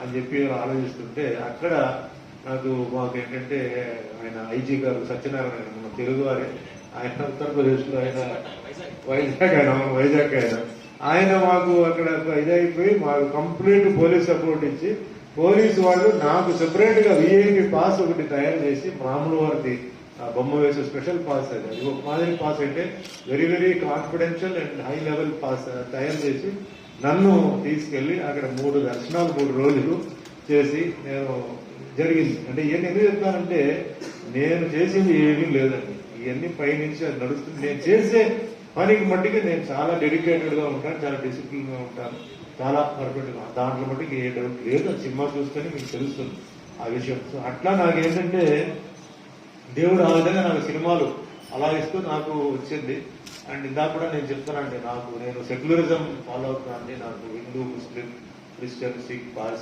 అని చెప్పి ఆలోచిస్తుంటే అక్కడ నాకు మాకు ఏంటంటే ఆయన ఐజీ గారు సత్యనారాయణ మన తెలుగు వారే, ఆయన ఉత్తరప్రదేశ్లో ఆయన వైజాగ్ ఆయన మాకు అక్కడ ఇదైపోయి మాకు కంప్లీట్ పోలీస్ సపోర్ట్ ఇచ్చి పోలీసు వాళ్ళు నాకు సెపరేట్ గా విఐపి పాస్ ఒకటి తయారు చేసి మామూలు వారిది బొమ్మ వేసే స్పెషల్ పాస్ అది ఒక మాదిరి పాస్ అంటే very very confidential and high level pass తయారు చేసి నన్ను తీసుకెళ్లి అక్కడ 3 దర్శనాలు 3 రోజులు చేసి నేను జరిగింది. అంటే ఇవన్నీ ఎందుకు చెప్తానంటే నేను చేసింది ఏమీ లేదండి, ఇవన్నీ పైనుంచి అది నడుస్తుంది. నేను చేసే పనికి మట్టికి నేను చాలా డెడికేటెడ్ గా ఉంటాను, చాలా డిసిప్లిన్ గా ఉంటాను, చాలా పర్ఫెక్ట్ గా. దాంట్లో మట్టికి ఏ డౌట్ లేదు. ఆ సినిమా చూస్తేనే మీకు తెలుస్తుంది ఆ విషయం. సో అట్లా నాకేంటంటే దేవుడు ఆ విధంగా నాకు సినిమాలు అలా ఇస్తూ నాకు వచ్చింది. అండ్ ఇందాక కూడా నేను చెప్తానండి, నేను సెక్యులరిజం ఫాలో అవుతున్నాను. నాకు హిందూ, ముస్లిం, క్రిస్టియన్, సిక్, పార్సీ